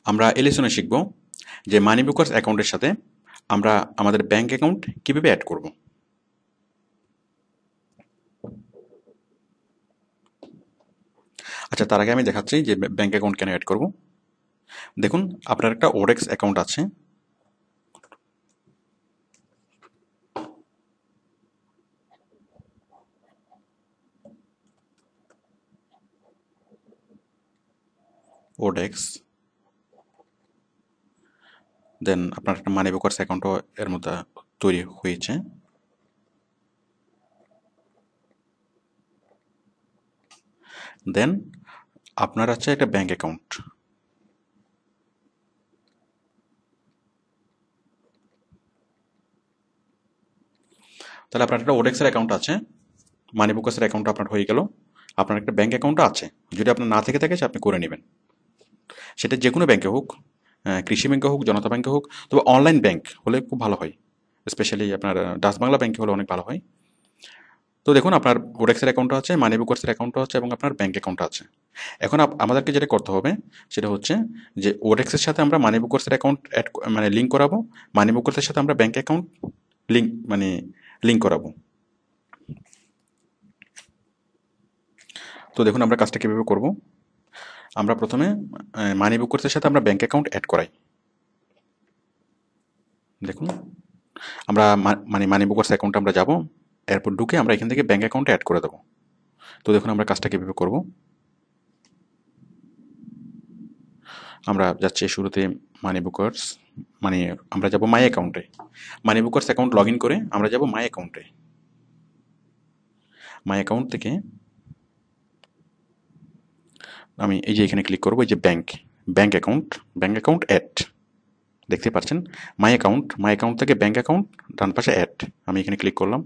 আমরা এই লেসনে শিখব যে মানি বুকার্স অ্যাকাউন্টের সাথে আমরা আমাদের ব্যাংক অ্যাকাউন্ট কিভাবে অ্যাড করব। আচ্ছা, তার আগে আমি দেখাচ্ছি যে ব্যাংক অ্যাকাউন্ট কেন অ্যাড করব। দেখুন, আপনার একটা ওডেক্স অ্যাকাউন্ট আছে। ওডেক্স, দেন আপনার একটা মানি বুকার্স অ্যাকাউন্টও এর মধ্যে তৈরি হয়েছে। দেন আপনার আছে একটা ব্যাংক অ্যাকাউন্ট। তাহলে আপনার একটা ওডেক্সের অ্যাকাউন্ট আছে, মানি বুকার্সের অ্যাকাউন্ট আপনার হয়ে গেল, আপনার একটা ব্যাংক অ্যাকাউন্টও আছে। যদি আপনার না থেকে থাকে আপনি করে নেবেন, সেটা যে কোনো ব্যাংকে হোক, কৃষি ব্যাংকে হোক, জনতা ব্যাংকে হোক, তবে অনলাইন ব্যাংক হলে খুব ভালো হয়। স্পেশালি আপনার ডাচ বাংলা ব্যাংকে হলে অনেক ভালো হয়। তো দেখুন, আপনার ওডেক্সের অ্যাকাউন্টও আছে, মানি বুকার্সের অ্যাকাউন্টও আছে এবং আপনার ব্যাংক অ্যাকাউন্টও আছে। এখন আমাদেরকে যেটা করতে হবে সেটা হচ্ছে যে ওডেক্সের সাথে আমরা মানি বুকার্সের অ্যাকাউন্ট অ্যাড মানে লিঙ্ক করাবো, মানি বুকার্সের সাথে আমরা ব্যাংক অ্যাকাউন্ট লিঙ্ক করাবো। তো দেখুন আমরা কাজটা কীভাবে করব। আমরা প্রথমে মানি বুকার্সের সাথে আমরা ব্যাংক অ্যাকাউন্ট অ্যাড করাই। দেখুন, আমরা মানি বুকার্স অ্যাকাউন্টে আমরা যাব, এরপর ঢুকে আমরা এখান থেকে ব্যাংক অ্যাকাউন্টে অ্যাড করে দেবো। তো দেখুন আমরা কাজটা কীভাবে করব। আমরা যাচ্ছি শুরুতে মানি বুকার্স, মানে আমরা যাব মাই অ্যাকাউন্টে। মানি বুকার্স অ্যাকাউন্ট লগ ইন করে আমরা যাব মাই অ্যাকাউন্টে। মাই অ্যাকাউন্ট থেকে আমি এই যে এখানে ক্লিক করবো, এই যে ব্যাংক অ্যাকাউন্ট অ্যাড, দেখতে পাচ্ছেন মাই অ্যাকাউন্ট থেকে ব্যাংক অ্যাকাউন্ট, ডান পাশে অ্যাড, আমি এখানে ক্লিক করলাম।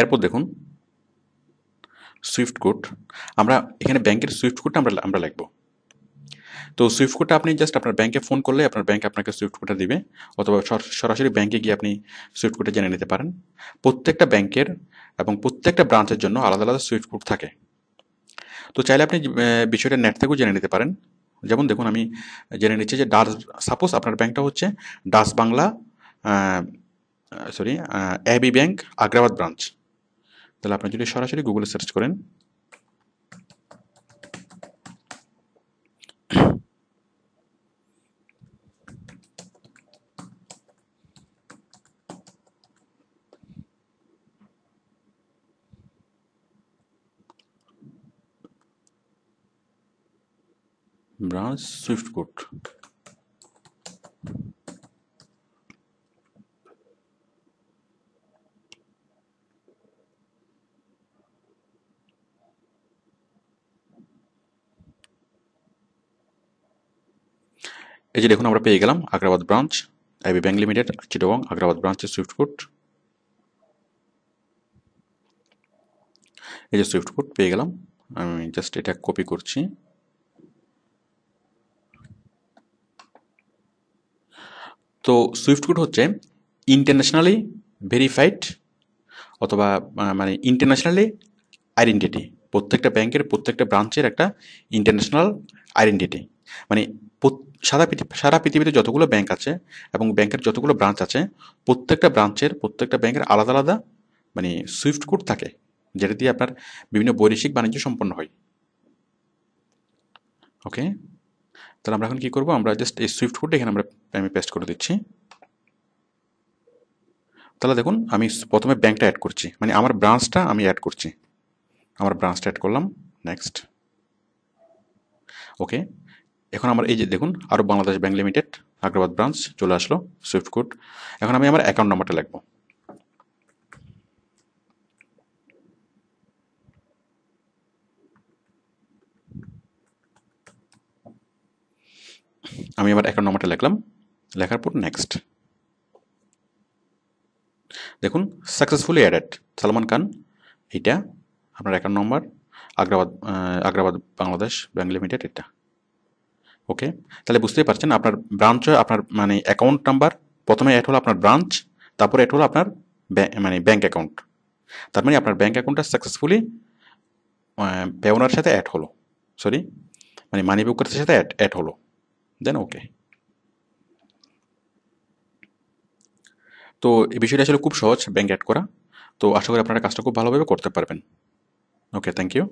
এরপর দেখুন সুইফট কোড, আমরা এখানে ব্যাংকের সুইফট কোডটা আমরা লিখবো। তো সুইফট কোডটা আপনি জাস্ট আপনার ব্যাংকে ফোন করলে আপনার ব্যাংক আপনাকে সুইফট কোডটা দিবে, অথবা সরাসরি ব্যাংকে গিয়ে আপনি সুইফট কোডটা জেনে নিতে পারেন। প্রত্যেকটা ব্যাংকের এবং প্রত্যেকটা ব্রাঞ্চের জন্য আলাদা আলাদা সুইফট কোড থাকে। তো চাইলে আপনি বিষয়টা নেট থেকেও জেনে নিতে পারেন। যেমন দেখুন আমি জেনে নিচ্ছি যে সাপোজ আপনার ব্যাংকটা হচ্ছে Dutch Bangla AB bank Agrabad branch. তাহলে আপনি যদি সরাসরি গুগলে সার্চ করেন, ব্রাঞ্চ সুইফট কোড, এই যে দেখুন আমরা পেয়ে গেলাম Agrabad branch, AB bank limited, Chittagong Agrabad ব্রাঞ্চের সুইফট কোড। এই যে সুইফট কোড পেয়ে গেলাম, আমি জাস্ট এটা কপি করছি। তো সুইফট কোড হচ্ছে ইন্টারন্যাশনালি ভেরিফাইড অথবা মানে ইন্টারন্যাশনালি আইডেন্টিটি। প্রত্যেকটা ব্যাংকের প্রত্যেকটা ব্রাঞ্চের একটা ইন্টারন্যাশনাল আইডেন্টিটি, মানে সারা পৃথিবীতে যতগুলো ব্যাংক আছে এবং ব্যাংকের যতগুলো ব্রাঞ্চ আছে, প্রত্যেকটা ব্যাংকের আলাদা আলাদা মানে সুইফট কোড থাকে, যেটা দিয়ে আপনার বিভিন্ন বৈদেশিক বাণিজ্য সম্পন্ন হয়। ওকে, তাহলে আমরা এখন কি করব, আমরা জাস্ট এই সুইফট কোডটা এখানে আমি পেস্ট করে দিচ্ছি। তাহলে দেখুন আমি প্রথমে ব্যাংকটা অ্যাড করছি, মানে আমার ব্রাঞ্চটা আমি অ্যাড করছি, আমার ব্রাঞ্চটা অ্যাড করলাম। নেক্সট, ওকে। এখন আমার এই যে দেখুন Arab Bangladesh bank limited Agrabad branch চলে আসলো, সুইফট কোড। এখন আমি আমার অ্যাকাউন্ট নাম্বারটা লিখবো। আমি আমার অ্যাকাউন্ট নাম্বারটা লিখলাম, লেখার পর নেক্সট। দেখুন সাকসেসফুলি অ্যাডেড সালমান খান, এইটা আপনার account number, Agrabad Bangladesh bank limited এটা। ওকে, তাহলে বুঝতেই পারছেন আপনার ব্রাঞ্চ, আপনার মানে অ্যাকাউন্ট নাম্বার প্রথমে অ্যাড হলো আপনার ব্রাঞ্চ, তারপরে অ্যাড হলো আপনার মানে ব্যাংক অ্যাকাউন্ট। তার মানে আপনার ব্যাঙ্ক অ্যাকাউন্টটা সাকসেসফুলি পেওনার সাথে অ্যাড হলো, সরি মানে মানি বুকের সাথে অ্যাড হলো, দেন ওকে। তো এই বিষয়টা আসলে খুব সহজ ব্যাঙ্ক অ্যাড করা। তো আশা করি আপনারা কাজটা খুব ভালোভাবে করতে পারবেন। ওকে, থ্যাংক ইউ।